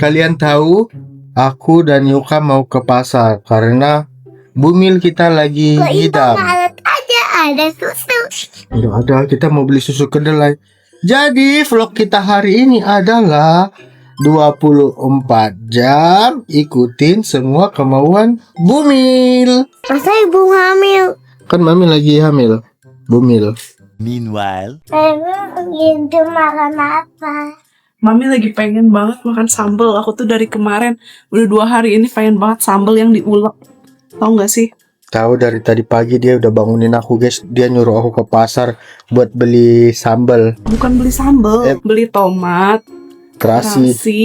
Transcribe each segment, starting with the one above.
kalian tahu, aku dan Yuka mau ke pasar karena bumil kita lagi ngidam. Aja ada susu. Nggak ada, kita mau beli susu kedelai. Jadi vlog kita hari ini adalah 24 jam ikutin semua kemauan bumil. Masa ibu hamil? Kan mami lagi hamil, bumil. Meanwhile, Gitu makan apa? Mami lagi pengen banget makan sambal. Aku tuh dari kemarin udah 2 hari ini pengen banget sambal yang diulek. Tahu nggak sih? Tahu dari tadi pagi dia udah bangunin aku guys. Dia nyuruh aku ke pasar buat beli sambal Bukan beli sambal, beli tomat, terasi. terasi.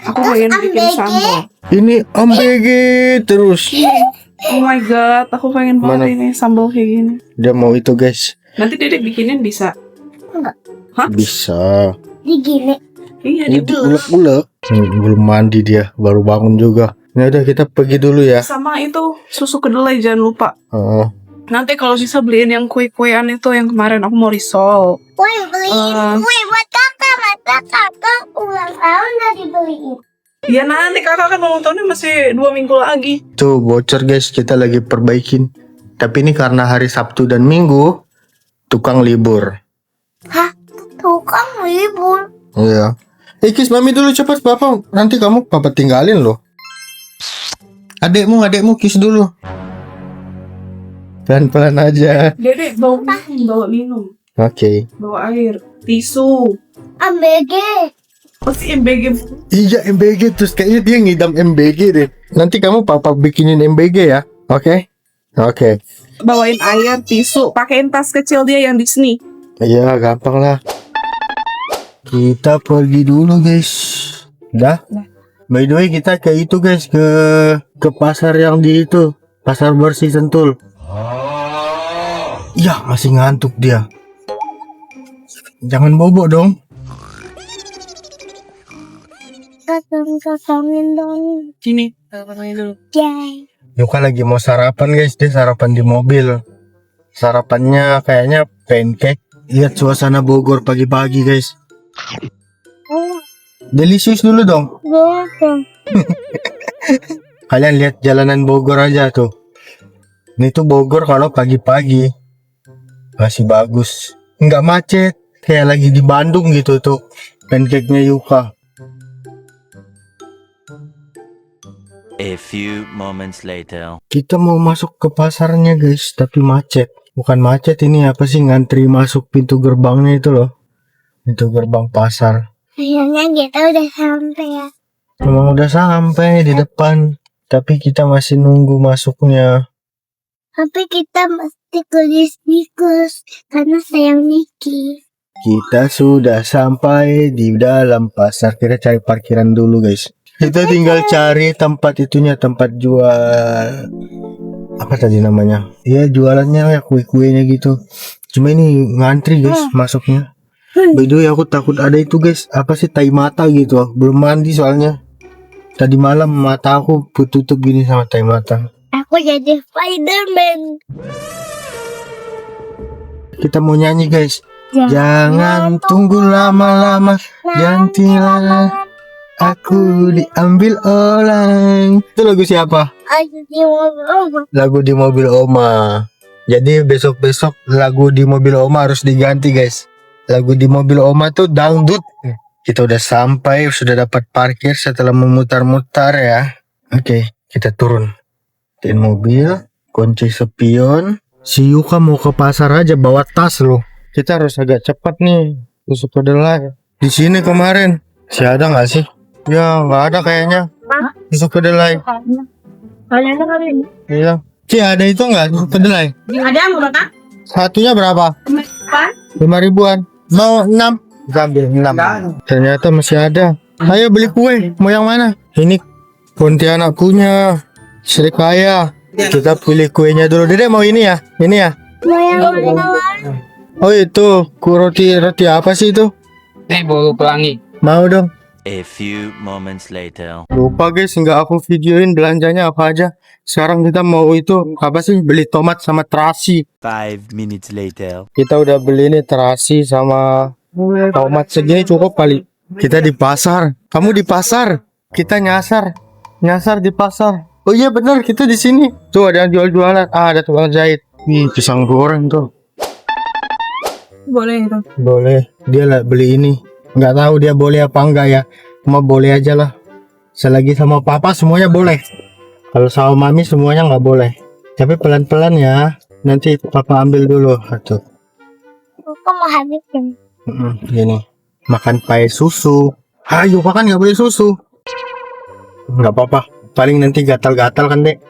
Aku pengen bikin sambal. Ini MBG terus. Oh my god, aku pengen Mana? banget ini sambal kayak gini. Dia mau itu guys. Nanti Dedek bikinin bisa? Enggak. Hah? Bisa. Digini. Iya, Ini diulek. diulek-ulek. Belum mandi dia, baru bangun juga. Ya udah kita pergi dulu ya. Sama itu susu kedelai jangan lupa. Oh, Nanti kalau bisa beliin yang kue-kuean itu yang kemarin aku mau risol. Woi beliin kue buat kakak. Masa kakak ulang tahun udah dibeliin. Ya nanti kakak kan ulang tahunnya masih 2 minggu lagi. tuh bocor guys, kita lagi perbaikin. Tapi ini karena hari Sabtu dan Minggu, tukang libur. Hah? Tukang libur. Iya. Kiss mami dulu cepat papa. Nanti kamu papa tinggalin loh. Adekmu kiss dulu. Pelan-pelan aja. Dedek bawa minum, Oke. bawa air, tisu. ABG. Pasti MBG. Iya MBG terus kayaknya dia ngidam MBG deh. Nanti kamu papa bikinin MBG ya. Oke? Oke. Bawain air, tisu, pakein tas kecil dia yang Disney. Iya gampang lah. Kita pergi dulu guys. Dah. By the way kita ke itu guys, ke pasar yang di itu, pasar bersih Sentul. Iya masih ngantuk dia. Jangan bobo dong. Kosongin dong. Sini, pakai dulu. Jai. Yuka lagi mau sarapan guys, dia sarapan di mobil. Sarapannya kayaknya pancake. Lihat suasana Bogor pagi-pagi guys. Oh, Delicious dulu dong. gitu. Kalian lihat jalanan Bogor aja tuh. Ini tuh Bogor kalau pagi-pagi masih bagus. Nggak macet. Kayak lagi di Bandung gitu tuh. Pancake-nya Yuka. a few moments later. Kita mau masuk ke pasarnya guys, tapi macet. Bukan macet ini apa sih, ngantri masuk pintu gerbangnya itu loh. Pintu gerbang pasar. Kayaknya kita udah sampai ya. Memang udah sampai di depan. Tapi kita masih nunggu masuknya. Tapi kita mesti ke Disney Cruise karena sayang Mickey. Kita sudah sampai di dalam pasar. Kita cari parkiran dulu guys. Kita tinggal cari tempat itunya, tempat jual apa tadi namanya? Iya jualannya ya kue-kuenya gitu. Cuma ini ngantri guys masuknya. By the way aku takut ada itu guys. Apa sih tai mata gitu. Belum mandi soalnya. Tadi malam mata aku tutup gini sama tai mata. Aku jadi Spider-Man. Kita mau nyanyi guys. Jangan tunggu lama-lama. Gantilah aku diambil orang. Itu lagu siapa? Ayo di mobil. Lagu di mobil Oma. Jadi besok-besok lagu di mobil Oma harus diganti guys. Lagu di mobil Oma tuh dangdut. Kita udah sampai, sudah dapat parkir setelah memutar-mutar ya. Oke, kita turun. Tin mobil, kunci spion. Si Yuka mau ke pasar aja bawa tas loh. Kita harus agak cepat nih. Susu kedelai. Di sini kemarin. Si ada nggak sih? Ya nggak ada kayaknya. Susu kedelai. Kayaknya kali ini. Iya. Ci ada itu nggak susu kedelai? Ada yang berapa? Satunya berapa? 5.000-an. Mau 6. Sambil 6. Ternyata masih ada. Ayo beli kue. Mau yang mana? Ini Pontianak punya. Sri Kaya. Kita pilih kuenya dulu. Dede mau ini ya? Ini ya? Mau yang mana? Oh itu. Roti apa sih itu? Bolu pelangi. Mau dong. A few moments later. Lupa guys, nggak aku videoin belanjanya apa aja. Sekarang kita mau itu apa sih? Beli tomat sama terasi. 5 minutes later. Kita udah beli nih terasi sama tomat segini cukup kali. Kita di pasar. Kamu di pasar. Kita nyasar. Nyasar di pasar. Oh iya benar, kita di sini. Tuh ada yang jual-jualan. Ah, ada tukang jahit. Nih, pisang goreng tuh. Boleh itu. Boleh. Dia lah beli ini. Nggak tahu dia boleh apa enggak ya. Cuma boleh aja lah. Selagi sama papa semuanya boleh. Kalau sama mami semuanya nggak boleh. Tapi pelan-pelan ya. Nanti papa ambil dulu. Tuh. Aku mau habisin. Gini. Makan pakai susu. Ayo makan, nggak boleh susu. Nggak apa-apa. Paling nanti gatal-gatal kan dek.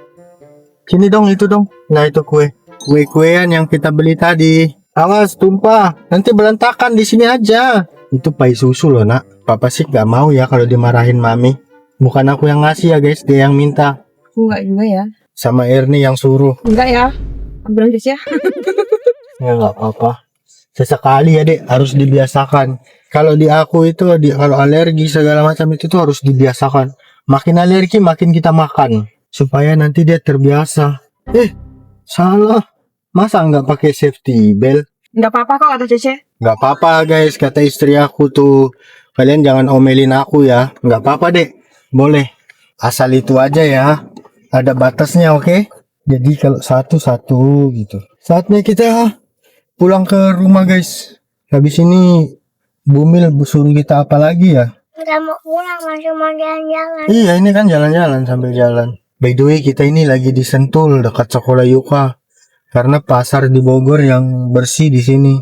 Sini dong, itu dong. Nah itu kue. Kue-kuean yang kita beli tadi. Awas tumpah. Nanti berantakan di sini aja. Itu pai susu loh nak. Papa sih nggak mau ya kalau dimarahin mami. Bukan aku yang ngasih ya guys, dia yang minta. Enggak juga ya. Sama Ernie yang suruh. Enggak ya. Ambil aja ya. Ya nggak apa-apa. Sesekali ya dek, harus dibiasakan. Kalau di aku itu, kalau alergi segala macam itu tuh harus dibiasakan. Makin alergi makin kita makan. Supaya nanti dia terbiasa. Salah. Masa nggak pakai safety belt? Enggak apa-apa kok kata Cece. Nggak apa-apa guys, kata istri aku tuh. Kalian jangan omelin aku ya. Nggak apa-apa dek. Boleh. Asal itu aja ya. Ada batasnya, oke? Jadi kalau satu-satu gitu. Saatnya kita pulang ke rumah guys. Habis ini Bumil suruh kita apa lagi ya? Nggak mau pulang, masih mau jalan-jalan. Iya ini kan jalan-jalan sambil jalan. By the way kita ini lagi di Sentul dekat sekolah Yuka. Karena pasar di Bogor yang bersih di sini.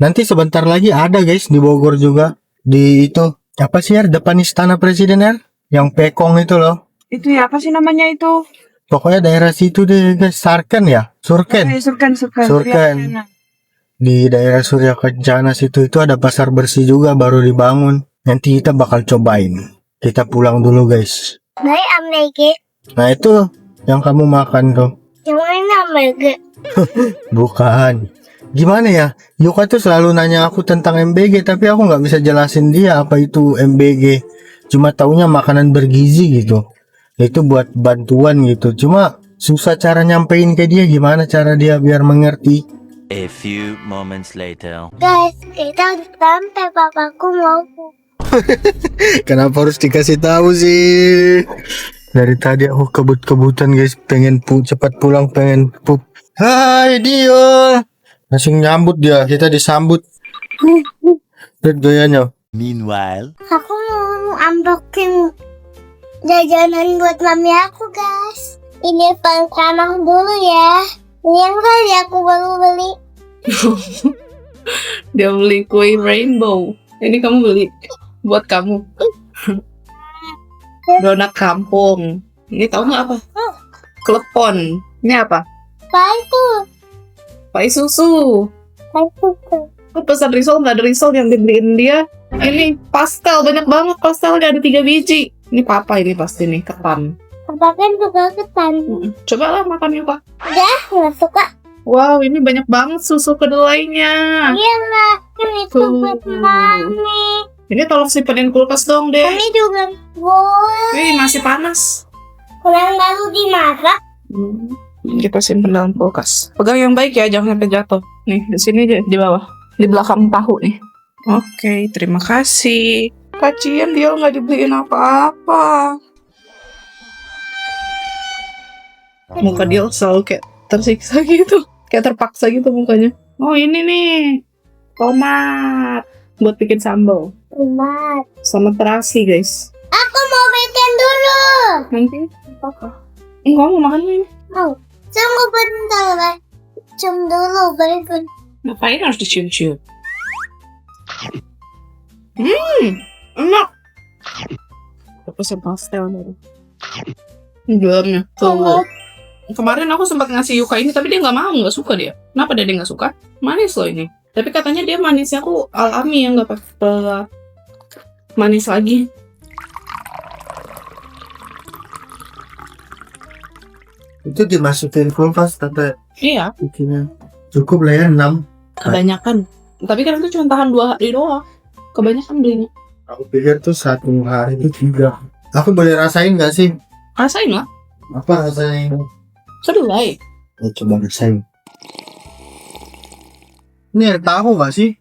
Nanti sebentar lagi ada guys di Bogor juga. Di itu apa sih ya depan Istana Presiden ya? Yang Pekong itu loh. Itu ya apa sih namanya itu? Pokoknya daerah situ deh guys. Sarken ya? Surken. Surken. Surken. Di daerah Surya Kencana situ itu ada pasar bersih juga baru dibangun. Nanti kita bakal cobain. Kita pulang dulu guys. Baik, Amlege. Nah itu yang kamu makan tuh. Yang mana Amlege? Bukan. Gimana ya? Yuka tuh selalu nanya aku tentang MBG, tapi aku nggak bisa jelasin dia apa itu MBG. Cuma taunya makanan bergizi gitu. Itu buat bantuan gitu. Cuma susah cara nyampein ke dia. Gimana cara dia biar mengerti? A few moments later. Guys, kita udah sampai. Papaku mau pulang. Kenapa harus dikasih tahu sih? Dari tadi aku kebut-kebutan guys, pengen cepat pulang, pengen pup. Hai Dio, langsung nyambut dia, kita disambut. Lihat gayanya. Meanwhile, Aku mau unboxing jajanan buat mami aku guys. Ini pertama dulu ya. Ini yang tadi aku baru beli. Dia beli kue rainbow. Ini kamu beli buat kamu. Donat kampung. Ini tahu nggak apa? Klepon. Ini apa? Baik Pai susu. tuh. Aku pesan risol nggak ada risol yang dibeliin dia. Ini pastel banyak banget pastelnya ada 3 biji. Ini papa ini pasti nih ketan. Papa kan juga ketan. Coba lah makan yuk pak. Dah, nggak suka. Wow ini banyak banget susu kedelainya. Iya lah, ini tuh buat mami. Ini tolong simpenin kulkas dong deh. Ini juga boleh. Wih masih panas. Kurang baru dimasak. Kita simpen dalam kulkas. Pegang yang baik ya, jangan sampai jatuh. Nih, di sini aja, di bawah. Di belakang tahu nih. Oke, terima kasih. Kasian dia nggak dibeliin apa-apa. Muka dia selalu kayak tersiksa gitu. Kayak terpaksa gitu mukanya. Oh, ini nih. Tomat. Buat bikin sambal. Tomat. Sama terasi, guys. Aku mau bikin dulu. Nanti apa? Enggak mau makan ini. Mau. Tunggu bentar lah. Cium dulu baru. Ngapain harus dicium-cium? Enak. Pesen pastel nih. Dalamnya tuh. Kemarin aku sempat ngasih Yuka ini, tapi dia nggak mau, nggak suka dia. Kenapa dia nggak suka? Manis loh ini. Tapi katanya dia manisnya aku alami yang nggak pakai manis lagi. Itu dimasukin kulkas tante. Iya, Bikinnya cukup lah ya 6. kebanyakan. Tapi kan itu cuma tahan 2 hari doang. Kebanyakan belinya. Aku pikir tuh 1 hari itu 3. Aku boleh rasain gak sih? Rasain lah. Apa rasanya ini? Kedelai. Coba rasain. Ini air tahu gak sih?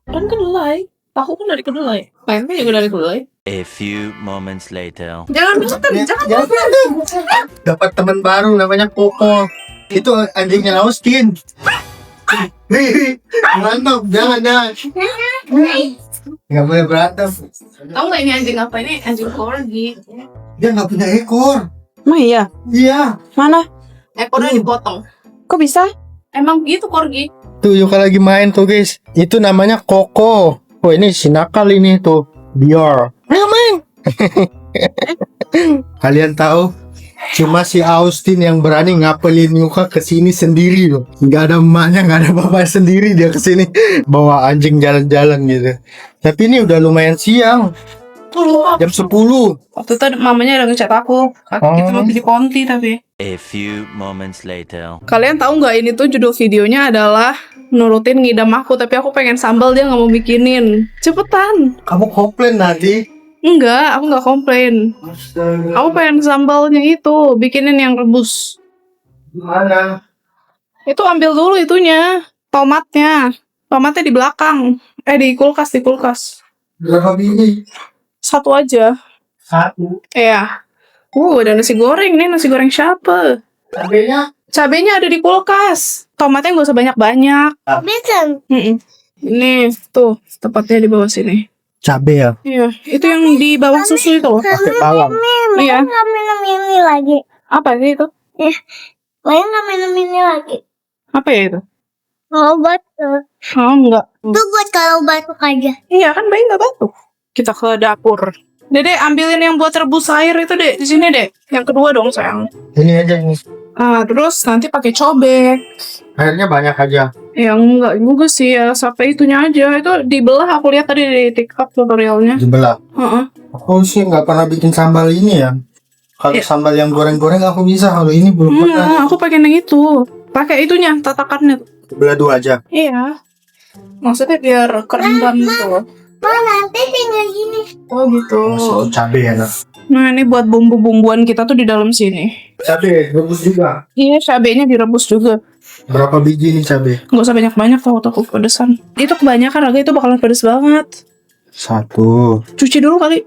Kan kedelai. Tahu kan dari kedelai. Tempe juga dari kedelai. A few moments later. Jangan berantem, jangan. Dapat teman baru namanya Koko. Itu anjingnya Austin. Berantem, jangan. Nggak boleh berantem. Tahu nggak ini anjing apa? Ini anjing corgi. Dia nggak punya ekor. Emang iya? Iya. Mana? Ekornya dipotong. Kok bisa? Emang gitu corgi. Tuh Yuka lagi main tuh guys. Itu namanya Koko. Oh ini si nakal ini tuh. Biar. Ayo main. Kalian tahu? Cuma si Austin yang berani ngapelin Yuka kesini sendiri loh. Gak ada emaknya, gak ada bapaknya, sendiri dia kesini bawa anjing jalan-jalan gitu. Tapi ini udah lumayan siang. Jam 10. Waktu itu mamanya udah ngechat aku. Kita mau beli konti tapi. A few moments later. Kalian tahu nggak ini tuh judul videonya adalah nurutin ngidam aku, tapi aku pengen sambal dia nggak mau bikinin. Cepetan. Kamu komplain nanti. Enggak, aku nggak komplain. Aku pengen sambalnya itu, bikinin yang rebus. Gimana? Itu ambil dulu itunya, tomatnya. Tomatnya di belakang. Di kulkas, di kulkas. Berapa biji? Satu aja. 1. Iya. Ada nasi goreng nih, nasi goreng siapa? Cabenya? Cabenya ada di kulkas. Tomatnya nggak usah banyak-banyak. Bisa. Ini tuh, tepatnya di bawah sini. Cabe ya? Iya, itu yang di bawah susu itu loh. Pakai bawang. Iya. Nggak minum ini lagi. Apa sih itu? Main nggak minum ini lagi. Apa ya itu? Obat. Oh, enggak. Itu buat kalau batuk aja. Iya kan bayi nggak batuk. Kita ke dapur. Dede, ambilin yang buat rebus air itu, Dek. Di sini, Dek. Yang kedua dong, sayang. Ini aja ini. Terus nanti pakai cobek. Airnya banyak aja. Ya enggak juga sih ya, sampai itunya aja. Itu dibelah, aku lihat tadi di TikTok tutorialnya. Dibelah. Heeh. Aku sih nggak pernah bikin sambal ini ya. Kalau Iya. sambal yang goreng-goreng aku bisa. Kalau ini belum pernah. Aku pengen yang itu. Pakai itunya, tatakannya. Belah 2 aja. Iya. Maksudnya biar kerendam gitu. Nanti tinggal gini. Oh gitu. Masuk cabe ya. Nah ini buat bumbu-bumbuan kita tuh di dalam sini. Cabe rebus juga. Iya, cabenya direbus juga. Berapa biji nih cabe? Nggak usah banyak-banyak tau, takut pedesan. Itu kebanyakan, Raga, itu bakalan pedes banget. 1. Cuci dulu kali.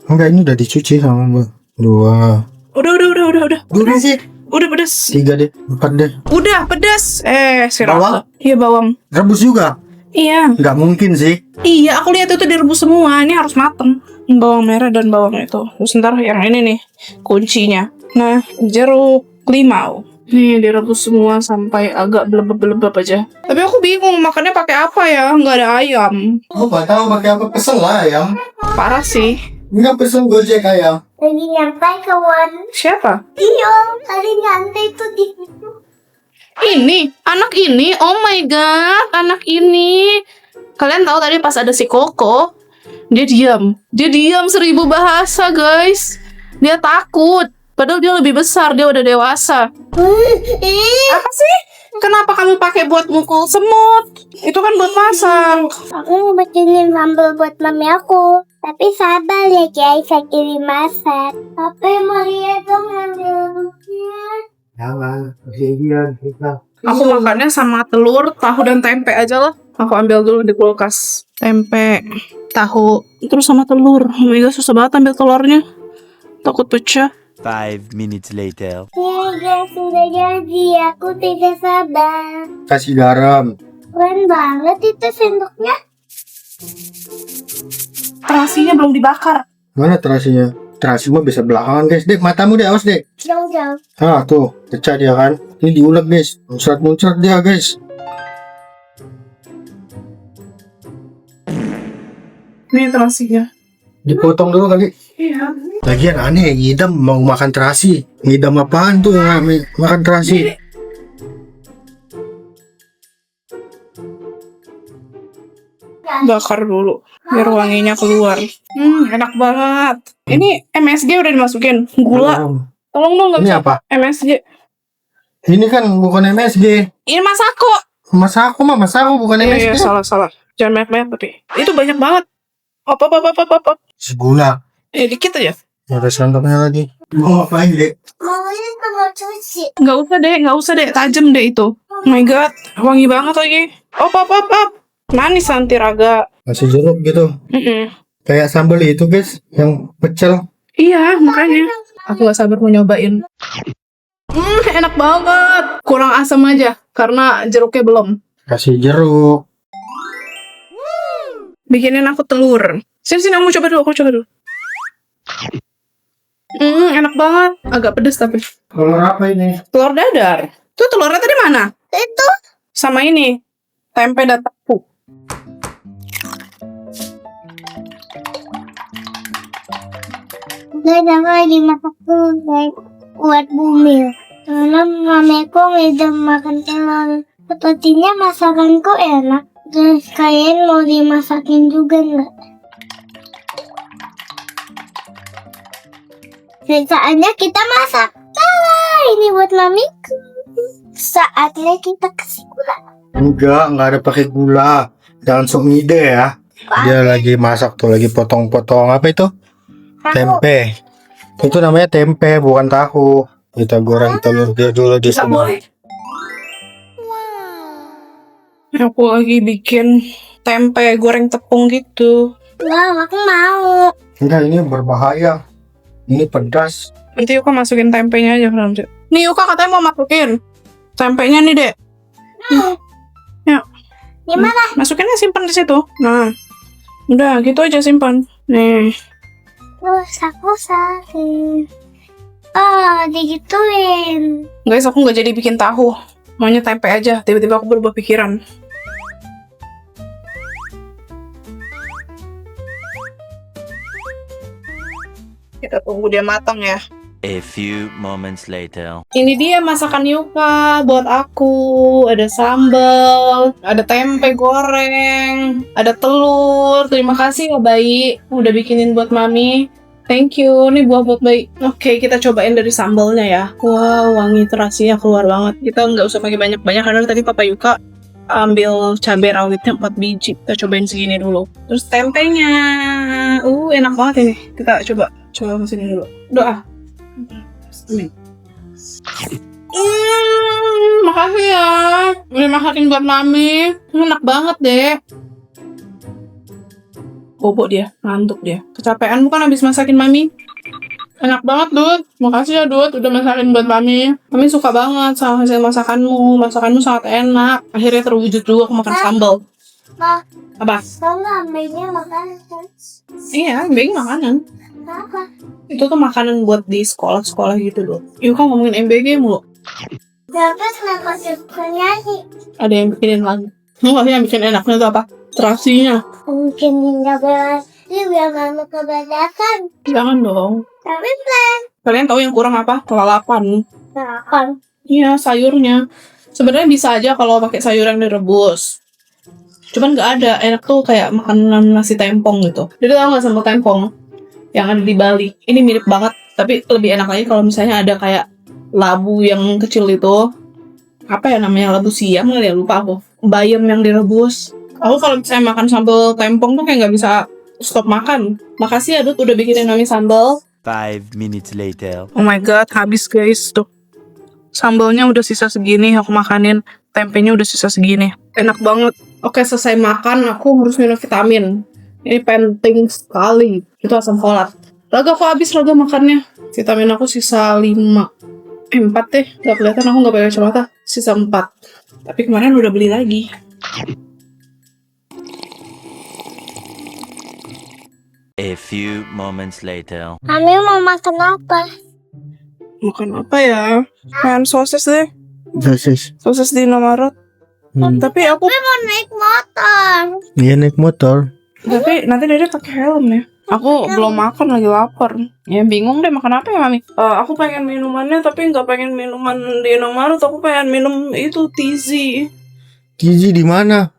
Enggak, ini udah dicuci sama Mbak. 2. Udah. Udah sih. Udah pedes. 3 deh. 4 deh. Udah pedes. Si Bawang? Raga. Iya, bawang. Rebus juga? Iya. Nggak mungkin sih. Iya, aku lihat itu direbus semua. Ini harus mateng. Bawang merah dan bawang itu. Terus ntar yang ini nih, kuncinya. Nah, jeruk limau. Nih, direbus semua sampai agak belebeb-belebeb aja. Tapi aku bingung makannya pakai apa ya? Nggak ada ayam. Oh, nggak tahu pakai apa. Pesen lah ayam. Parah sih. Nggak pesen Gojek ayam. Lagi nyantai kawan. Siapa? Iya, tadi nyantai tuh di situ. Ini, anak ini. Oh my god, anak ini. Kalian tahu tadi pas ada si Koko, dia diam. Dia diam 1000 bahasa, guys. Dia takut. Padahal dia lebih besar, dia udah dewasa. Apa sih? Kenapa kamu pakai buat mukul semut? Itu kan buat masak. Aku mau bikinin sambal buat mami aku. Tapi sabar ya guys, saya kirim masak. Tapi mau lihat dong ambilnya. Jangan. Kasihan kita. Aku makannya sama telur, tahu dan tempe aja lah. Aku ambil dulu di kulkas. Tempe, tahu, terus sama telur. Oh my god, susah banget ambil telurnya. Takut pecah. 5 minutes later. Ya guys, sudah jadi. Aku tidak sabar. Kasih garam. Keren banget itu sendoknya. Terasinya belum dibakar. Mana terasinya? Terasi mah bisa belakangan guys. Dek, matamu deh, awas dek. Jauh-jauh. Tuh, pecah dia kan. Ini diulek guys. Muncrat-muncrat dia guys. Ini terasinya. Dipotong dulu kali. Iya. Lagian aneh, ngidam mau makan terasi. Ngidam apaan tuh makan terasi? Bakar dulu, biar wanginya keluar. Enak banget. Ini MSG udah dimasukin. Gula. Tolong dong, nggak Ini bisa apa? MSG. Ini kan bukan MSG. Ini Masako. Masako bukan MSG. Iya, salah. Jangan banyak-banyak tapi. Itu banyak banget. Op. Segula. Dikit aja. Ada sendoknya lagi. Mau ngapain dek? Maunya sama cuci. Nggak usah deh. Tajam deh itu. Oh my god, wangi banget lagi. Op. Manis nanti Raga. Kasih jeruk gitu. Kayak sambal itu guys, yang pecel. Iya, makanya. Aku gak sabar mau nyobain. Enak banget. Kurang asam aja, karena jeruknya belum. Kasih jeruk. Bikinin aku telur. Sini, aku coba dulu, enak banget. Agak pedes tapi. Telur apa ini? Telur dadar. Tuh telurnya tadi mana? Itu Sama ini. Tempe dan tahu. udah dimasak dulu guys buat bumil. Karena mamiku udah makan telur. Sepertinya masakanku enak. Terus kalian mau dimasakin juga nggak? Dan saatnya kita masak. Tada, ini buat mamiku. Saatnya kita kasih gula. Enggak ada pakai gula. Jangan sok ngide ya. Dia lagi masak tuh, lagi potong-potong apa itu? Tempe. Itu namanya tempe, bukan tahu. Kita goreng telur dia dulu di Bisa sini. boleh. Aku lagi bikin tempe goreng tepung gitu. Wow, aku mau. Enggak, ini berbahaya. Ini pedas. Nanti Yuka masukin tempenya aja nanti. Nih Yuka katanya mau masukin tempenya nih, Dek. Ya. Gimana? Masukinnya simpan di situ. Nah. Udah, gitu aja simpan. Nih. Terus aku sakit. Oh, digituin. Guys, aku nggak jadi bikin tahu. Maunya tempe aja. Tiba-tiba aku berubah pikiran. Kita tunggu dia matang ya. A few moments later. Ini dia masakan Yuka buat aku. Ada sambal, ada tempe goreng, ada telur. Terima kasih ya Bayi, udah bikinin buat Mami. Thank you. Ini buah buat Bayi. Oke, kita cobain dari sambalnya ya. Wow, wangi terasinya keluar banget. Kita nggak usah pakai banyak-banyak karena tadi Papa Yuka ambil cabai rawitnya 4 biji. Kita cobain segini dulu. Terus tempenya. Enak banget ini. Kita coba kesini dulu. Doa. Amin. Makasih ya. Udah masakin buat Mami. Enak banget deh. Bobo dia, ngantuk dia. Kecapean bukan habis masakin Mami. Enak banget, Dut. Makasih ya, Dut. Udah masakin buat Mami. Mami suka banget sama hasil masakanmu. Masakanmu sangat enak. Akhirnya terwujud juga aku makan sambal. Ma, Apa? sama ambilnya makanan kan? Iya, MBG makanan. Apa? Itu tuh makanan buat di sekolah-sekolah gitu loh. Yuk kan ngomongin MBG mulu. Terus kenapa suka nyanyi? Ada yang bikinin lagi. Enggak sih yang bikin enaknya tuh apa? Terasinya. Mungkin nggak berhasil biar mama kebanyakan. Jangan dong. Tapi plan. Kalian tahu yang kurang apa? Lalapan. Makan. Iya, sayurnya. Sebenarnya bisa aja kalau pakai sayur yang direbus. Cuman nggak ada. Enak tuh kayak makanan nasi tempong gitu. Jadi tau nggak sambal tempong yang ada di Bali? Ini mirip banget. Tapi lebih enak lagi kalau misalnya ada kayak labu yang kecil itu. Apa ya namanya? Labu siam kali ya? Lupa aku. Bayam yang direbus. Aku kalau misalnya makan sambal tempong tuh kayak nggak bisa stop makan. Makasih ya Dut udah bikinin Mami sambal. 5 minutes later. Oh my god, habis guys tuh. Sambalnya udah sisa segini, aku makanin. Tempenya udah sisa segini. Enak banget. Oke, selesai makan, aku harus minum vitamin. Ini penting sekali. Itu asam folat. Raga aku habis Raga makannya. Vitamin aku sisa 5. 4 deh. Gak kelihatan, aku gak pakai kacamata. Sisa 4. Tapi kemarin udah beli lagi. A few moments later. Mami mau makan apa? Makan apa ya? Makan sosis deh. Sosis. Sosis di Indomaret. Tapi aku Mau naik motor. Iya naik motor. Tapi nanti Dede pakai helm ya. Aku belum makan, lagi lapar. Ya bingung deh makan apa ya Mami. Aku pengen minumannya tapi nggak pengen minuman di Indomaret. Aku pengen minum itu Tizi. Gizi di mana?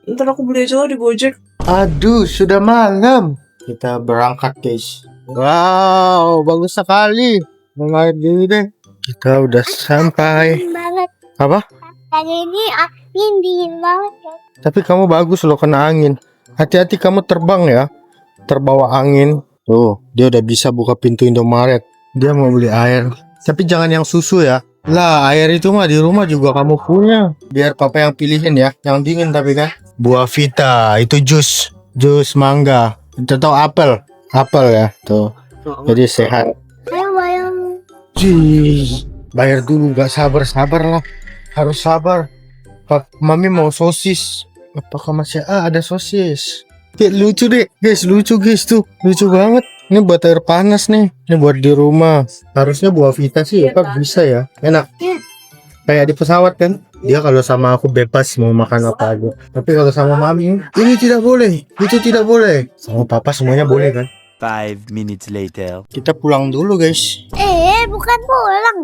Ntar aku beli aja lah di Gojek. Aduh, sudah malam. Kita berangkat, guys. Wow, bagus sekali. Mengalir gini deh. Kita udah sampai. Dingin banget. Apa? Hari ini angin dingin banget ya. Tapi kamu bagus loh kena angin. Hati-hati kamu terbang ya. Terbawa angin. Tuh, dia udah bisa buka pintu Indomaret. Dia mau beli air. Tapi jangan yang susu ya. Lah, air itu mah di rumah juga kamu punya. Biar papa yang pilihin ya. Yang dingin tapi kan. buah vita, itu jus mangga. Kita tahu apel ya, tuh. Jadi sehat. Ayo bayang. Bayar dulu, gak sabar lah. Harus sabar. Mami mau sosis. Apakah masih ada sosis? Lucu deh, guys, lucu tuh. Lucu banget. Ini buat air panas nih. Ini buat di rumah. Harusnya buah vita sih, apa bisa ya? Enak. Kayak di pesawat kan. Dia kalau sama aku bebas mau makan apa aja. Tapi kalau sama mami, ini tidak boleh, itu tidak boleh. Sama papa semuanya boleh kan? 5 minutes later. Kita pulang dulu guys. Bukan pulang.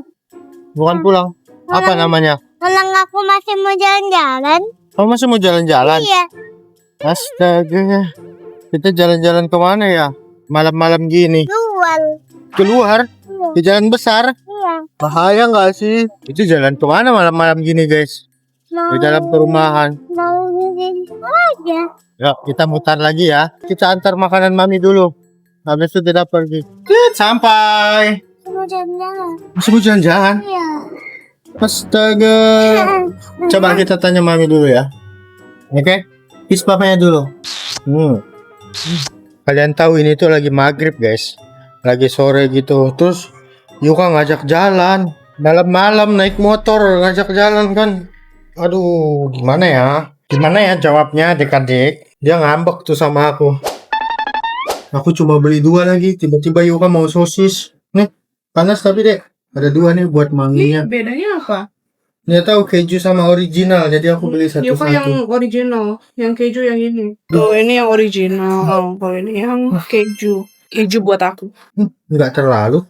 Bukan pulang. Apa namanya? Pulang aku masih mau jalan-jalan. Kamu masih mau jalan-jalan? Iya. Astaga. Kita jalan-jalan kemana ya? Malam-malam gini. Keluar? Ke jalan besar? Iya. Bahaya nggak sih? Itu jalan kemana malam-malam gini guys? Di dalam perumahan. Mau jadi aja. Ya, kita mutar lagi ya. Kita antar makanan mami dulu. Habis itu kita pergi. Sampai. Mau jalan-jalan. Masih mau jalan-jalan? Iya. Astaga. Coba kita tanya mami dulu ya. Oke? Kiss papanya dulu. Kalian tahu ini tuh lagi maghrib guys. Lagi sore gitu. Terus Yuka ngajak jalan. Malam-malam naik motor ngajak jalan kan. Aduh, gimana ya? Gimana ya jawabnya adik-adik? Dia ngambek tuh sama aku. Aku cuma beli 2 lagi. Tiba-tiba Yuka mau sosis. Nih, panas tapi dek. Ada 2 nih buat maminya. Bedanya apa? Dia tahu keju sama original, jadi aku beli Yuka yang satu-satu. original, yang keju yang ini. Tuh ini yang original, kalau ini yang keju. Keju buat aku. Enggak terlalu.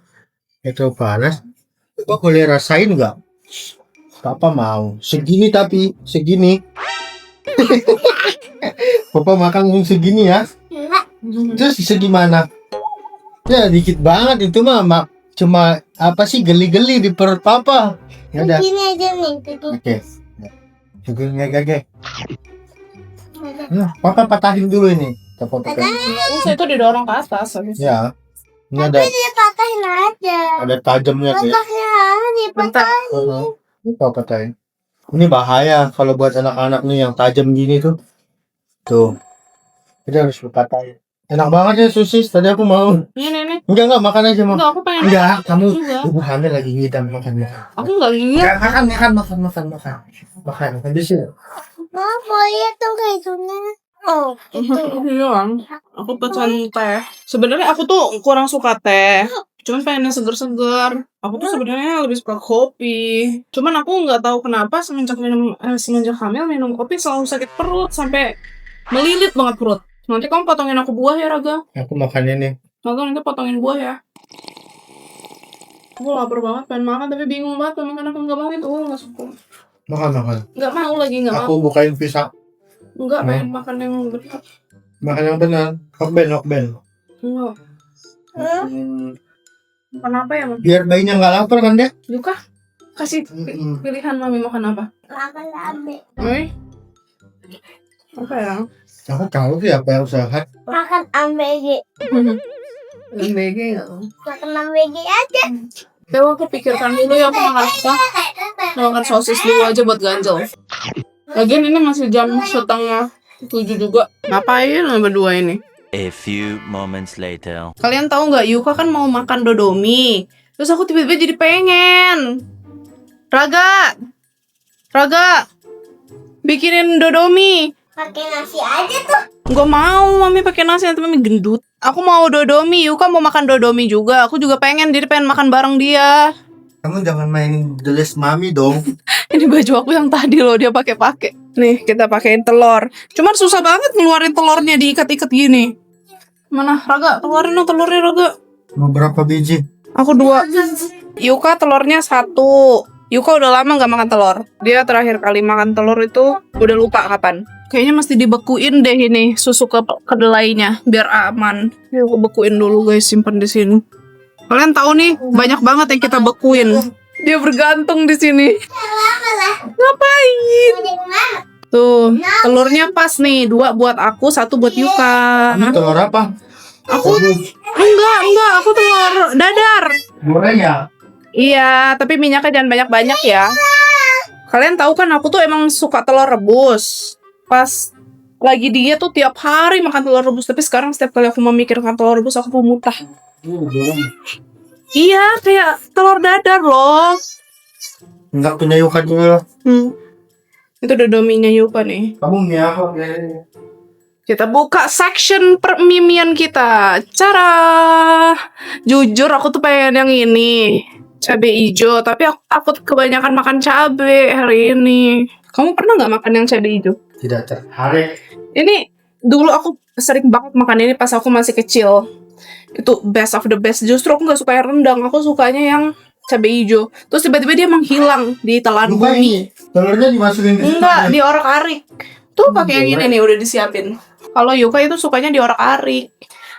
Itu panas. Papa boleh rasain nggak? Papa mau. Segini tapi segini. Papa makan segini ya. Terus segimana? Ya dikit banget itu mah. Cuma apa sih geli-geli di perut papa. Ya udah. Gini aja nih. Oke. Segini oke. Papa patahin dulu ini. Saya itu didorong ke atas. Ya. Ini ada Dia patahin aja. ada tajamnya guys. Patahnya dipatahin. Ini papa patahin. Ini bahaya kalau buat anak-anak nih yang tajam gini tuh. Tuh. Kita harus patahin. Enak banget ya sosis. Tadi aku mau. Ini. Enggak makan aja mau. Enggak, aku pengen. Enggak, kamu Enggak. ibu hamil lagi ngidam makan. Aku enggak lihat. Makan. Habisin. Boleh tuh kejunya. Oh, itu. Iya, aku pesan teh. Sebenarnya aku tuh kurang suka teh. Cuman pengen yang seger-seger. Aku tuh sebenarnya lebih suka kopi. Cuman aku nggak tahu kenapa semenjak hamil minum kopi selalu sakit perut sampai melilit banget perut. Nanti kamu potongin aku buah ya, Raga. Aku makan ini. Raga nanti potongin buah ya. Aku lapar banget pengen makan tapi bingung banget pengen makan aku nggak mau itu nggak suka. Makan. Nggak mau lagi nggak mau. Aku bukain pisang. Nggak pengen makan yang benar. Makan yang benar. Nokben. Enggak. Kenapa ya, Mam? Biar bayinya nggak lapar kan deh. Yuka, kasih pilihan mami makan apa? Makan lambe. Apa ya? Aku tahu sih apa yang sehat. Makan ambege. BG nggak? Makan ambege aja. Coba aku pikirkan dulu ya aku makan apa. Makan sosis dulu aja buat ganjel. Lagian ini masih jam 6:30 juga. Ngapain lo berdua ini? A few moments later. Kalian tahu nggak Yuka kan mau makan dodomi. Terus aku tiba-tiba jadi pengen. Raga, bikinin dodomi. Pakai nasi aja tuh. Gak mau, mami pakai nasi nanti mami gendut. Aku mau dodomi, Yuka mau makan dodomi juga. Aku juga pengen, dia pengen makan bareng dia. Kamu jangan main the list mami dong. Ini baju aku yang tadi loh dia pakai. Nih kita pakein telur. Cuman susah banget ngeluarin telurnya diikat-ikat gini. Mana Raga? Keluarin dong telurnya Raga. Mau berapa biji? Aku 2. Yuka telurnya 1. Yuka udah lama gak makan telur. Dia terakhir kali makan telur itu udah lupa kapan. Kayaknya mesti dibekuin deh ini susu kedelainya biar aman. Yuk aku bekuin dulu guys, simpan di sini. Kalian tahu nih banyak banget yang kita bekuin. Dia bergantung di sini. Ngapain? Tuh, telurnya pas nih, 2 buat aku, 1 buat Yuka. Ini telur apa? Aku enggak, aku telur dadar. Goreng ya? Iya, tapi minyaknya jangan banyak-banyak ya. Kalian tahu kan aku tuh emang suka telur rebus. Pas lagi dia tuh tiap hari makan telur rebus, tapi sekarang setiap kali aku memikirkan telur rebus aku mau muntah. Iya, kayak telur dadar loh. Enggak punya Yuka dulu. Itu udah dominya Yuka nih. Kamu mie apa? Kita buka section permimian kita. Cara jujur aku tuh pengen yang ini, cabe hijau, tapi aku takut kebanyakan makan cabe hari ini. Kamu pernah nggak makan yang cabe hijau? Tidak tertarik. Ini dulu aku sering banget makan ini pas aku masih kecil. Itu best of the best. Justru aku nggak suka yang rendang, aku sukanya yang cabe hijau. Terus tiba-tiba dia menghilang di telan Yuka bumi. ini telurnya dimasukin ke situ. Enggak, diorak-arik. Tuh pakai yang ini nih udah disiapin. Kalau Yuka itu sukanya diorak-arik.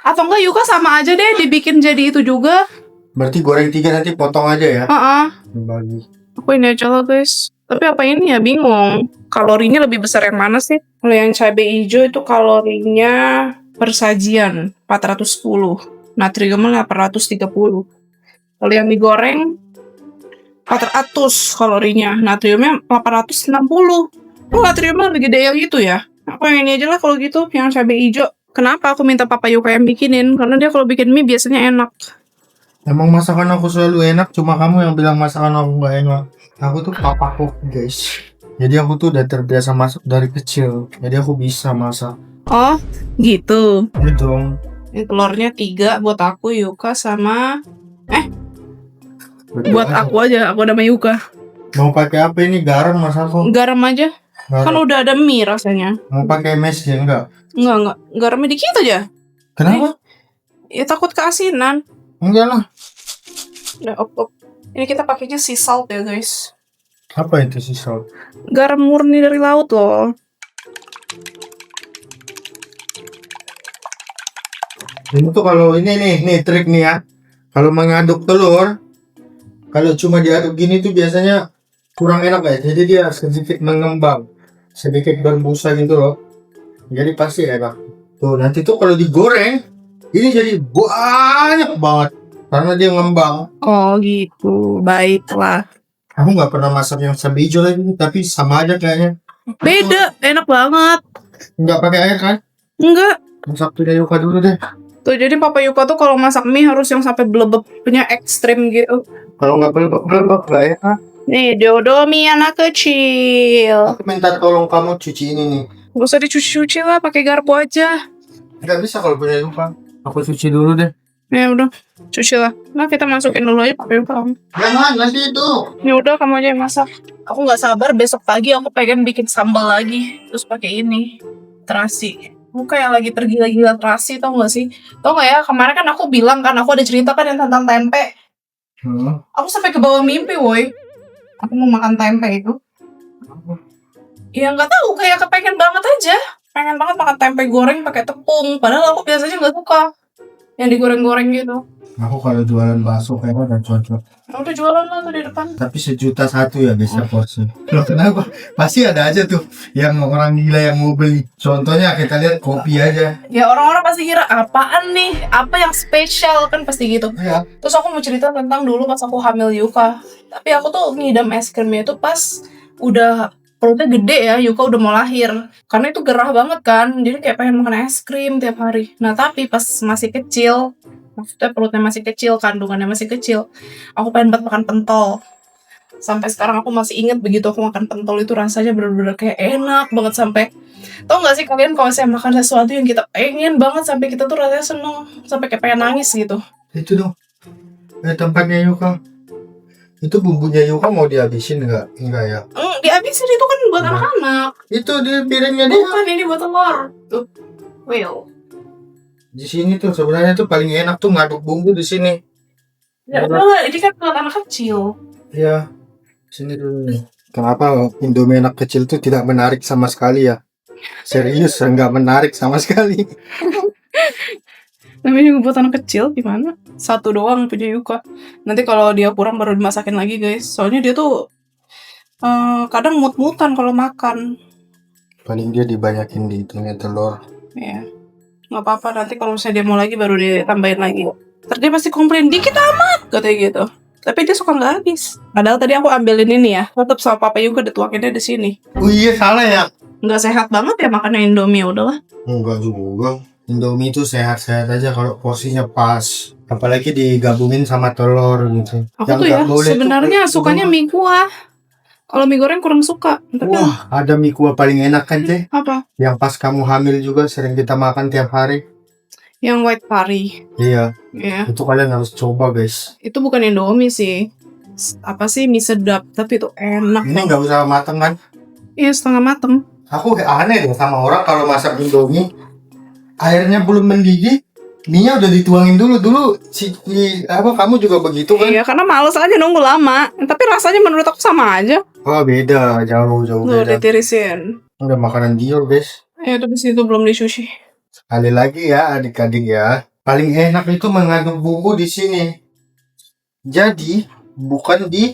Atau enggak Yuka sama aja deh dibikin jadi itu juga. Berarti goreng 3 nanti potong aja ya. Bagi. Aku ini aja lah guys. Tapi apa ini ya bingung. Kalorinya lebih besar yang mana sih? Kalau yang cabai hijau itu kalorinya per sajian 410. Natriumnya 830. Kalau yang digoreng 400 kalorinya. Natriumnya 860. Oh, natriumnya lebih gede yang itu ya. Aku yang ini aja lah kalau gitu, yang cabai hijau. Kenapa aku minta Papa Yuka yang bikinin? Karena dia kalau bikin mie biasanya enak. Emang masakan aku selalu enak, cuma kamu yang bilang masakan aku nggak enak. Aku tuh papa cook guys. Jadi aku tuh udah terbiasa masak dari kecil. Jadi aku bisa masak. Oh, gitu. Ini dong. Ini telurnya 3 buat aku, Yuka, sama... Betul buat aja. aku aja, aku nama Yuka. Mau pakai apa ini? Garam mas aku. Garam aja. Kan Garam. udah ada mie rasanya. Mau pakai mes ya enggak? Enggak. Garamnya dikit aja. Kenapa? Ya takut keasinan. Enggak lah. Udah, op. Ini kita pakainya sea salt ya, guys. Apa itu sih salt? Garam murni dari laut loh. Ini tuh kalau ini nih trik nih ya. Kalau mengaduk telur, kalau cuma diaduk gini tuh biasanya kurang enak guys. Jadi dia sedikit mengembang, sedikit berbusa gitu loh. Jadi pasti enak. Tuh nanti tuh kalau digoreng, ini jadi banyak banget karena dia ngembang. Oh gitu, baiklah. Aku nggak pernah masak yang cabai hijau lagi, tapi sama aja kayaknya. Beda, enak banget. Nggak pakai air kan? Enggak. Masak tuh dari Yuka dulu deh. Tuh, jadi Papa Yuka tuh kalau masak mie harus yang sampai blebeb, punya ekstrim gitu. Kalau nggak belok nggak enak. Nih, Dodomi anak kecil. Aku minta tolong kamu cuci ini nih. Gak usah dicuci-cuci lah, pakai garpu aja. Nggak bisa kalau punya Yuka. Aku cuci dulu deh. Ya udah, cuci lah. Nah, kita masukin dulu aja Papa Yuka. Jangan nanti itu. Ya udah, kamu aja yang masak. Aku nggak sabar besok pagi aku pengen bikin sambal lagi, terus pakai ini terasi. Aku kayak lagi tergila-gila terasi, tau gak sih? Tau gak ya, kemarin kan aku bilang kan, aku ada cerita kan yang tentang tempe. Aku sampai ke bawah mimpi, woi. Aku mau makan tempe itu. Ya nggak tahu, kayak kepengen banget aja. Pengen banget makan tempe goreng pakai tepung. Padahal aku biasanya nggak suka yang digoreng-goreng gitu. Aku kalau jualan bakso kayaknya udah cocok. Ya udah jualan lah tuh di depan. Tapi 1.100.000 ya biasa porsi. Loh kenapa? Pasti ada aja tuh yang orang gila yang mau beli. Contohnya kita lihat kopi aja. Ya orang-orang pasti kira apaan nih? Apa yang spesial kan pasti gitu. Ya. Terus aku mau cerita tentang dulu pas aku hamil Yuka. Tapi aku tuh ngidam es krimnya itu pas udah perutnya gede ya, Yuka udah mau lahir. Karena itu gerah banget kan, jadi kayak pengen makan es krim tiap hari. Nah tapi pas masih kecil, maksudnya perutnya masih kecil, kandungannya masih kecil, aku pengen banget makan pentol. Sampai sekarang aku masih inget begitu aku makan pentol itu rasanya bener-bener kayak enak banget. Sampai, tau gak sih kalian kalau saya makan sesuatu yang kita pengen banget sampai kita tuh rasanya seneng, sampai kayak pengen nangis gitu. Itu dong. Tempatnya Yuka. Itu bumbunya Yuka mau dihabisin nggak? Enggak ya. Dihabisin itu kan buat anak-anak. Itu di piringnya dia. Bukan, ini buat telur. Tuh. Well. Di sini tuh sebenarnya tuh paling enak tuh ngaduk bumbu di sini. Ya udah, ini kan buat anak kecil. Ya. Sini dulu nih. Kenapa Indomie anak kecil tuh tidak menarik sama sekali ya? Serius, nggak menarik sama sekali. Namanya juga buat anak kecil, gimana? Satu doang punya Yuka. Nanti kalau dia kurang baru dimasakin lagi guys. Soalnya dia tuh kadang mut-mutan kalau makan. Paling dia dibanyakin di itunya telur. Ya, nggak apa-apa. Nanti kalau misalnya dia mau lagi baru ditambahin lagi. Terus dia pasti komplain dikit amat katanya gitu. Tapi dia suka nggak habis. Padahal tadi aku ambilin ini ya. Tetap sama Papa Yuka dituakinnya di sini. Oh iya salah ya. nggak sehat banget ya makannya Indomie, udahlah. Enggak juga. Indomie itu sehat-sehat aja kalau porsinya pas. Apalagi digabungin sama telur gitu. Aku Yang tuh nggak ya boleh tuh sebenarnya kayak sukanya gitu. mie kuah. Kalau mie goreng kurang suka. Tapi Wah, ada mie kuah paling enak kan, Teh? apa? Yang pas kamu hamil juga sering kita makan tiap hari. Yang white pari. Iya, Ya, itu kalian harus coba, guys. itu bukan Indomie sih. Apa sih mie sedap, tapi itu enak. Ini nggak usah mateng kan? Iya, setengah mateng. Aku aneh deh sama orang kalau masak Indomie, airnya belum mendidih, minyak udah dituangin dulu. Kamu juga begitu kan? Iya, karena males aja nunggu lama. Tapi rasanya menurut aku sama aja. Oh beda, jauh Tuh, beda. ditirisin. Udah makanan Dior, guys. Tapi situ belum di sushi. Sekali lagi ya adik-adik ya, paling enak itu mengandung bumbu di sini. Jadi bukan di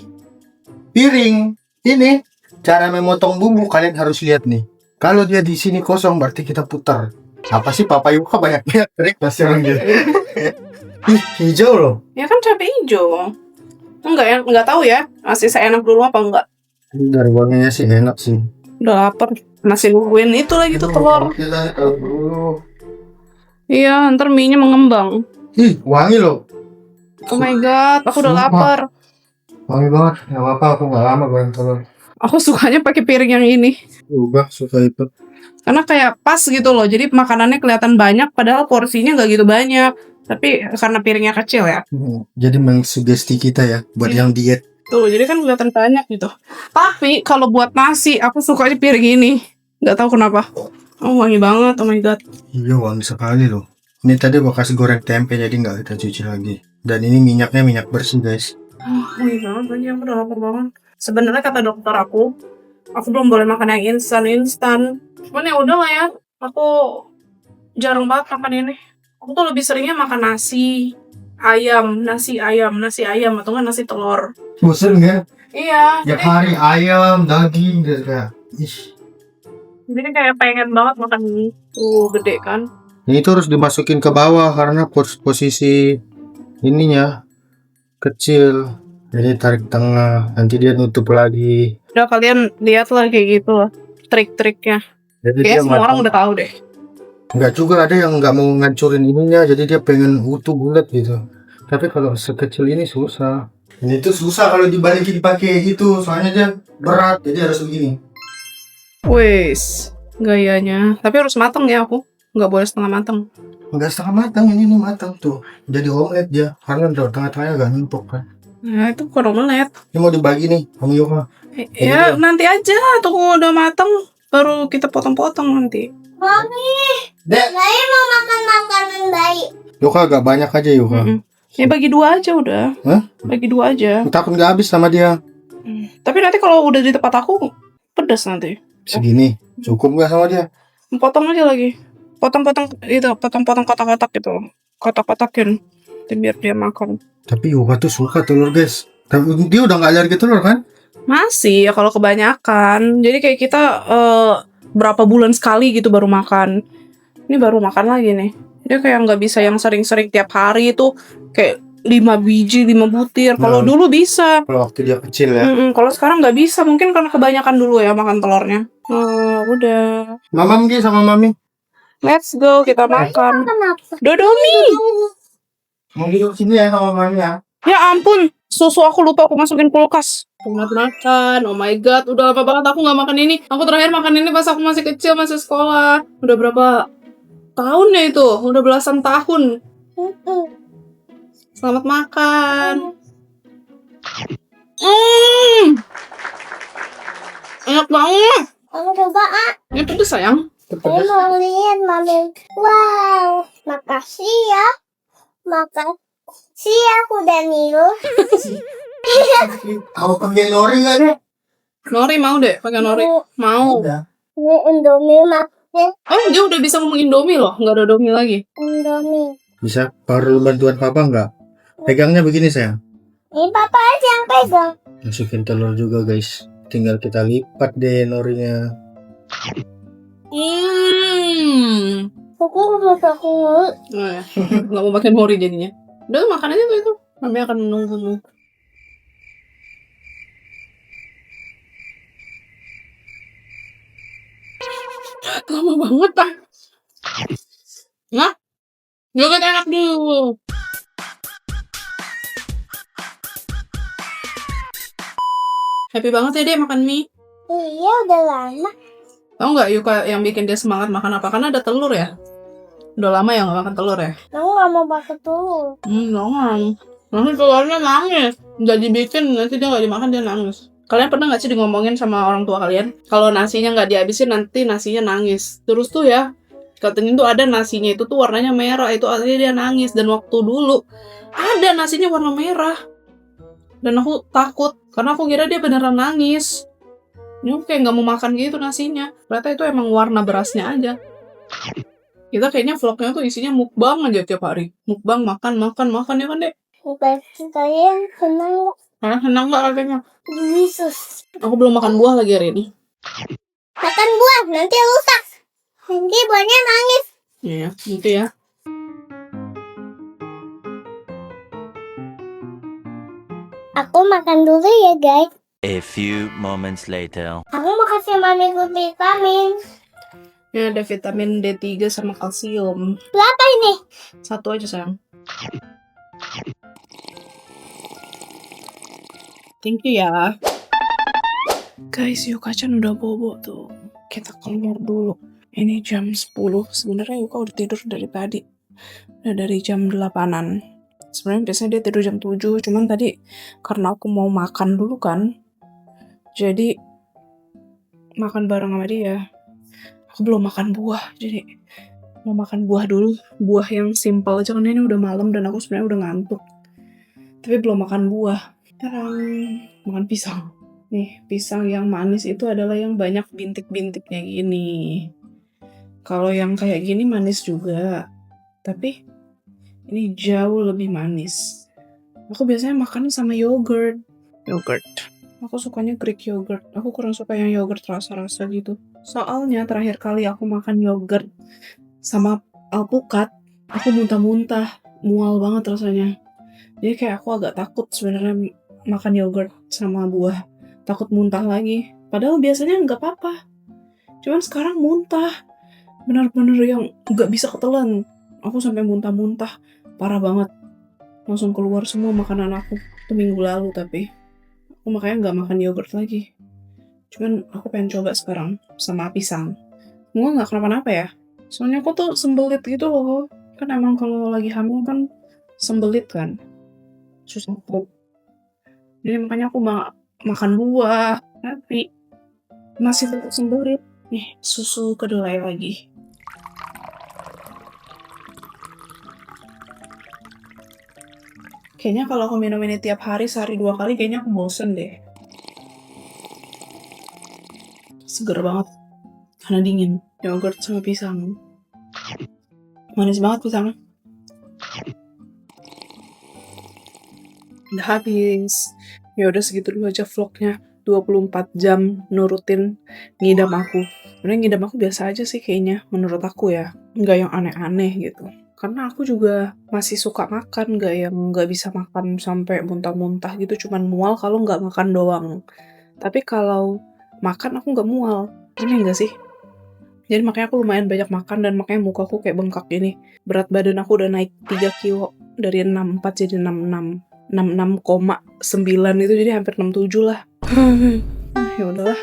piring. Ini cara memotong bumbu kalian harus lihat nih. Kalau dia di sini kosong berarti kita putar. Apa sih Papa Yuka banyak-banyak trik pasti orang gitu. Ih, hijau loh. Ya kan cabai hijau. Enggak tahu ya. Masih seenak dulu apa enggak. Dari wanginya sih enak sih. Udah lapar. Masih nungguin itu lagi tuh telur. Kita taruh dulu. Iya, ntar mie-nya mengembang. Ih, wangi loh. Oh my god, aku udah Sumpah. lapar. Wangi banget. Gak apa-apa, aku gak lama goreng telur. Aku sukanya pakai piring yang ini. Ubah suka itu. Karena kayak pas gitu loh. Jadi makanannya kelihatan banyak padahal porsinya nggak gitu banyak. Tapi karena piringnya kecil ya. Jadi mengsugesti kita ya buat yang diet. Tuh, jadi kan kelihatan banyak gitu. Tapi kalau buat nasi, aku sukanya piring ini. Nggak tahu kenapa. Oh, wangi banget. Oh my god. Iya, wangi sekali loh. Ini tadi bekas goreng tempe jadi nggak kita cuci lagi. Dan ini minyaknya minyak bersih guys. Wangi banget. Wangi, aku udah lapar banget. Sebenarnya kata dokter aku belum boleh makan yang instan. Cuman ya udah lah ya. Aku jarang banget makan ini. Aku tuh lebih seringnya makan nasi ayam atau nggak nasi telur. Bosen kan? Iya. Tiap hari ayam, daging gitu kayak. Jadi kayak pengen banget makan ini. Tuh gede kan. Ini tuh harus dimasukin ke bawah karena posisi ininya kecil. Jadi tarik tengah, nanti dia nutup lagi. Udah kalian lihat lah kayak gitu lah trik-triknya. Jadi Kayaknya semua orang udah tahu deh. Enggak juga ada yang nggak mau ngancurin ininya, jadi dia pengen utuh bulat gitu. Tapi kalau sekecil ini susah. Ini tuh susah kalau dibalikin pakai itu, soalnya dia berat, jadi harus begini. Wes, gayanya. Tapi harus mateng ya aku. Nggak boleh setengah mateng. Enggak setengah matang, ini nih matang tuh. Jadi omelet dia, karena udah tengah-tengahnya agak numpuk kan. Nah, itu bukan omelet. Ini mau dibagi nih, Om Yuka. Ya, nanti aja. Tunggu udah mateng, baru kita potong-potong nanti. Mami, Dek, saya mau makan makanan bayi. Yuka agak banyak aja Yuka. Ya bagi 2 aja udah. Hah? Bagi 2 aja. Takut nggak habis sama dia. Tapi nanti kalau udah di tempat aku, pedas nanti. Segini, cukup nggak sama dia? Potong aja lagi. Potong-potong kotak-kotak gitu. Kotak-kotakin. Biar dia makan. Tapi Yuka tuh suka telur guys. Tapi dia udah nggak alergi telur kan? Masih ya kalau kebanyakan. Jadi kayak kita berapa bulan sekali gitu baru makan. Ini baru makan lagi nih. Dia kayak nggak bisa yang sering-sering tiap hari itu kayak 5 biji, 5 butir. Kalau dulu bisa. Kalau waktu dia kecil ya. Kalau sekarang nggak bisa. Mungkin karena kebanyakan dulu ya makan telurnya. Udah. Mamam Gi sama Mami. Let's go, kita makan. Kenapa? Dodomi. Mau duduk sini ya sama Mami ya. Ya ampun, susu aku lupa aku masukin kulkas. Selamat makan, oh my god, udah lama banget aku gak makan ini. Aku terakhir makan ini pas aku masih kecil, masih sekolah. Udah berapa tahun ya itu? Udah belasan tahun. Selamat makan. Enak banget. Aku coba Ini pedes sayang. Saya mau lihat Mami. Wow, makasih ya. Makasih ya kuda Nilo. Kamu pakai nori nggak deh? Nori mau deh, pakai nori. Mau. Udah. Ini Indomie maknya Oh, dia udah bisa ngomong Indomie loh, nggak ada Indomie lagi. Indomie. Bisa perlu bantuan Papa nggak? Pegangnya begini sayang. Ini papa aja yang pegang. Masukin telur juga guys. Tinggal kita lipat deh norinya. Aku udah aku. Nggak mau pakai nori jadinya. Udah makan aja tuh itu. Mami akan menunggu. Lama banget ah. Nah, yogurt enak dulu. Happy banget ya Dek makan mie. Iya, udah lama. Tahu nggak Yuka yang bikin dia semangat makan apa? Karena ada telur ya. Udah lama ya nggak makan telur ya. Aku nggak mau pakai telur. Jangan. Nanti telurnya nangis. Udah dibikin nanti dia nggak dimakan dia nangis. Kalian pernah nggak sih ngomongin sama orang tua kalian? Kalau nasinya nggak dihabisin nanti nasinya nangis. Terus tuh ya, katanya tuh ada nasinya itu tuh warnanya merah. Itu artinya dia nangis. Dan waktu dulu ada nasinya warna merah. Dan aku takut karena aku kira dia beneran nangis. Ini aku kayak nggak mau makan gitu nasinya. Ternyata itu emang warna berasnya aja. Kita kayaknya vlognya tuh isinya mukbang aja tiap hari. Mukbang, makan ya kan Dek? Berarti kalian senang Senang nggak katanya? Yesus. Aku belum makan buah lagi hari ini. Makan buah, nanti rusak. Nanti buahnya nangis. Iya, gitu ya. Aku makan dulu ya guys. A few moments later. Aku mau kasih mamiku vitamin. Ini ada vitamin D3 sama kalsium. Berapa ini? Satu aja sayang. Thank you ya. Guys, Yuka-chan udah bobo tuh. Kita keluar dulu. Ini jam 10. Sebenarnya Yuka udah tidur dari tadi. Udah dari jam 8-an. Sebenarnya biasanya dia tidur jam 7. Cuman tadi karena aku mau makan dulu kan. Jadi makan bareng sama dia. Aku belum makan buah. Jadi mau makan buah dulu. Buah yang simple aja karena ini udah malam dan aku sebenarnya udah ngantuk. Tapi belum makan buah. Sekarang makan pisang. Nih, pisang yang manis itu adalah yang banyak bintik-bintiknya gini. Kalau yang kayak gini manis juga. Tapi ini jauh lebih manis. Aku biasanya makan sama yogurt. Aku sukanya Greek yogurt. Aku kurang suka yang yogurt rasa-rasa gitu. Soalnya terakhir kali aku makan yogurt sama alpukat, aku muntah-muntah. Mual banget rasanya. Jadi kayak aku agak takut sebenarnya makan yogurt sama buah. Takut muntah lagi. Padahal biasanya nggak apa-apa. Cuman sekarang muntah. Bener-bener yang nggak bisa ketelan. Aku sampai muntah-muntah. Parah banget. Langsung keluar semua makanan aku. Itu minggu lalu tapi. Aku makanya nggak makan yogurt lagi. Cuman aku pengen coba sekarang sama pisang. Nggak kenapa-napa ya. Soalnya aku tuh sembelit gitu loh. Kan emang kalau lagi hamil kan sembelit kan. Susah perut. Jadi makanya aku makan buah. Tapi masih tetap sembelit. Nih, susu kedelai lagi. Kayaknya kalau aku minum ini tiap hari, sehari 2 kali, kayaknya aku bosen deh. Seger banget. Karena dingin. Yogurt sama pisang. Manis banget pisangnya. Udah habis. Ya udah segitu dulu aja vlognya. 24 jam nurutin ngidam aku. Sebenarnya ngidam aku biasa aja sih kayaknya. Menurut aku ya. Nggak yang aneh-aneh gitu. Karena aku juga masih suka makan, nggak yang nggak bisa makan sampai muntah-muntah gitu, cuman mual kalau nggak makan doang. Tapi kalau makan aku nggak mual, aneh nggak sih? Jadi makanya aku lumayan banyak makan dan makanya muka aku kayak bengkak gini. Berat badan aku udah naik 3 kilo, dari 64 jadi 66. 66,9 itu jadi hampir 67 lah. Ya udahlah.